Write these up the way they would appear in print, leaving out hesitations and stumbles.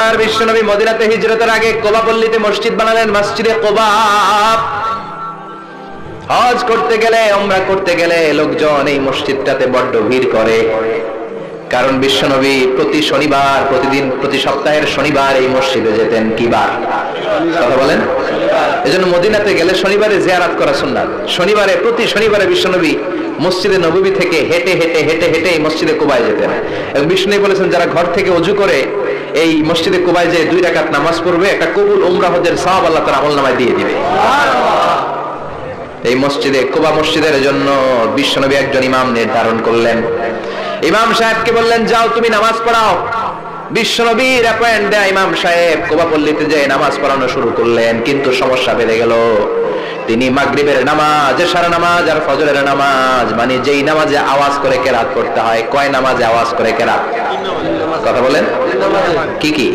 আর বিশ্বনবী মদিনাতে হিজরতের আগে কোবা পল্লীতে মসজিদ বানালেন, মসজিদে কোবা। হজ করতে গেলে, উমরা করতে গেলে লোকজন এই মসজিদটাতে বড্ড ভিড় করে, কারণ বিশ্বনবী প্রতি শনিবার, প্রতিদিন, প্রতি সপ্তাহের শনিবার এই মসজিদে যেতেন। কি বার? কথা বলেন। এজন্য মদিনাতে গেলে শনিবারে জিয়ারত করা সুন্নাত। শনিবারে, প্রতি শনিবারে বিশ্বনবী মসজিদে নববী থেকে হেঁটে হেঁটে হেঁটে হেঁটে এই মসজিদে কুবায় যেতেন। এবং বিষ্ণু বলেছেন, যারা ঘর থেকে ওযু করে এই মসজিদে কুবায় যে 2 রাকাত নামাজ পড়বে, একটা কবুল উমরা হজের সওয়াব আল্লাহ তাআলা আমলনামায় দিয়ে দিবে। এই মসজিদে কুবা মসজিদের জন্য বিশ্বনবী একজন ইমাম নির্ধারণ করলেন। ইমাম সাহেবকে বললেন, যাও তুমি নামাজ পড়াও। বিশ্বনবীর অ্যাপয়েন্ট দেয়া ইমাম সাহেব কুবা পল্লীতে যে নামাজ পড়ানো শুরু করলেন, কিন্তু সমস্যা বেড়ে গেল। তিনি মাগরিবের নামাজ, এশার নামাজ আর ফজরের নামাজ, মানে যেই নামাজে আওয়াজ করে কেরাত করতে হয়, কয় নামাজে আওয়াজ করে কেরাত? কথা বলেন। কি কি?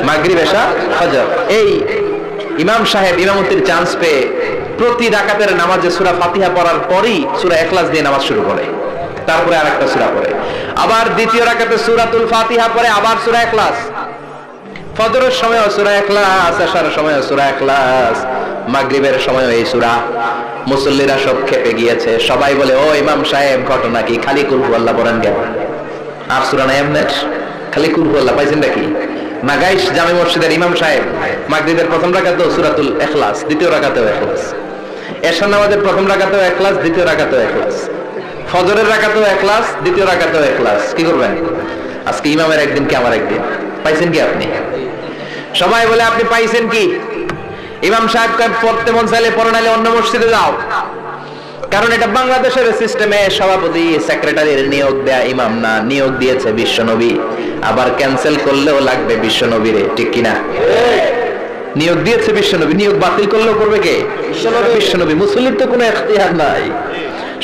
মাগরিব, এশা, ফজর। এই ইমাম সাহেব ইমামতির চান্স পেয়ে প্রতি রাকাতের নামাজে সূরা ফাতিহা পড়ার পরই সূরা ইখলাস দিয়ে নামাজ শুরু করে, তারপরে আরেকটা সূরা পড়ে, আবার দ্বিতীয় রাকাতে সূরাতুল ফাতিহা পড়ে, আবার সূরা ইখলাস। ফজরের সময়ও সূরা ইখলাস, এশার সময়ও সূরা ইখলাস, মাগরিবের সময়ও এই সূরা। মুসল্লিরা সব খেপে গিয়েছে। সবাই বলে, ও ইমাম সাহেব, ঘটনা কি? খালি কুল হুয়াল্লাহ পড়েন কেন? আর সূরা নাই আপনার? খালি কুল হুয়াল্লাহ পাইছেন নাকি? নাগাইশ জামে মসজিদের ইমাম সাহেব মাগরিবের প্রথম রাকাতেও সূরাতুল ইখলাস, দ্বিতীয় রাকাতেও ইখলাস, এশার নামাজের প্রথম রাকাতেও ইখলাস, দ্বিতীয় রাকাতেও ইখলাস, ফজরের রাকাতেও ইখলাস, দ্বিতীয় রাকাতেও ইখলাস। কি করবেন? আজকে ইমামের একদিন কি আমার একদিন? পাইছেন কি আপনি? সবাই বলে, আপনি পাইছেন কি? ইমাম সাহেব পড়তে মন চাইলে পড়ো, নাইলে অন্য মসজিদে যাও। কারণ এটা বাংলাদেশের সিস্টেমে সভাপতি সেক্রেটারির নিয়োগ দেয়া ইমাম না, নিয়োগ দিয়েছে বিশ্বনবী। আবার ক্যান্সেল করলেও লাগবে বিশ্বনবীরে, ঠিক কিনা? নিয়োগ দিয়েছে বিশ্বনবী, নিয়োগ বাতিল করলেও করবে কে? বিশ্বনবী। মুসল্লির তো কোনো ইখতিয়ার নাই।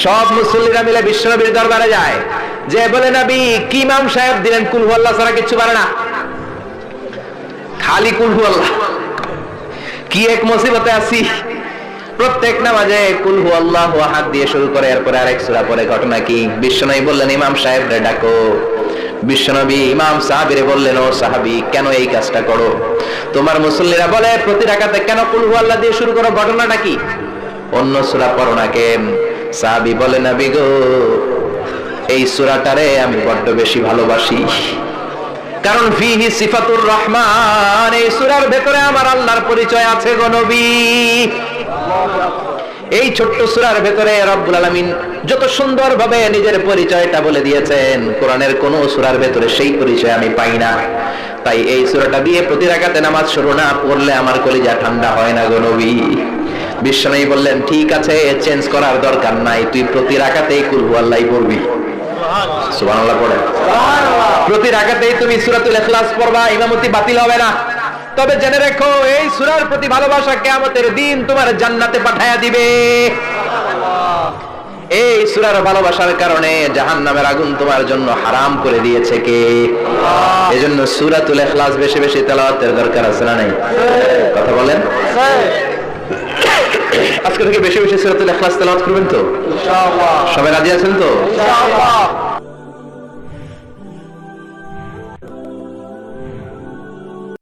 সব মুসল্লিরা মিলে বিশ্বনবীর দরবারে যায়, যে বলে, নবী কি ইমাম সাহেব দিলেন, কুল হুয়াল্লাহ ছাড়া কিছু পারে না, খালি কুল হুয়াল্লাহ। কি এক মুসিবতে আছি। প্রত্যেক নামাজে কুল হুয়াল্লাহু আহাদ দিয়ে শুরু করে, এরপরে আরেক সূরা পড়ে। ঘটনা কি? বিশ্বনবী বললেন, ইমাম সাহেব রে ডাকো। বিশ্বনবী ইমাম সাহাবীরে বললেন, ও সাহাবী, কেন এই কাজটা করো? তোমার মুসল্লিরা বলে, প্রতি রাকাতে কেন কুল হুয়াল্লাহ দিয়ে শুরু করো? ঘটনাটা কি? অন্য সূরা পড়ো না কেন? সাহাবী বলে, নবী গো, এই সূরাটারে আমি বড্ড বেশি ভালোবাসি, কারণ ফিহি সিফাতুর রহমান, এই সূরার ভেতরে আমার আল্লাহর পরিচয় আছে গো নবী। এই ছোট্ট সূরার ভেতরে রব্বুল আলামিন যত সুন্দরভাবে নিজের পরিচয়টা বলে দিয়েছেন, কোরআনের কোন সূরার ভেতরে সেই পরিচয় আমি পাই না। তাই এই সূরাটা দিয়ে প্রতি রাকাতে নামাজ শুরু না পড়লে আমার কলিজা ঠান্ডা হয় না গো নবী। বিশ্বনবী বললেন, ঠিক আছে, চেঞ্জ করার দরকার নাই, তুই প্রতি রাকাতেই কুল হুয়াল্লাহ পড়বি। সুবহানাল্লাহ পড়েন। প্রতি রাকাতেই তুমি সূরাতুল ইখলাস পড়বা, ইমামতি বাতিল হবে না। তবে জেনে রেখো, এই সূরার প্রতি ভালোবাসা কিয়ামতের দিন তোমার জান্নাতে পাঠায়া দিবে। এই সূরার ভালোবাসার কারণে জাহান্নামের আগুন তোমার জন্য হারাম করে দিয়েছে কে? আল্লাহ। এজন্য সূরাতুল ইখলাস বেশি বেশি তেলাওয়াতের দরকার আছে না নাই? কথা বলেন। আজকে থেকে বেশি বেশি সূরাতুল ইখলাস তেলাওয়াত করবেন তো ইনশাআল্লাহ? সবাই রাজি আছেন তো ইনশাআল্লাহ?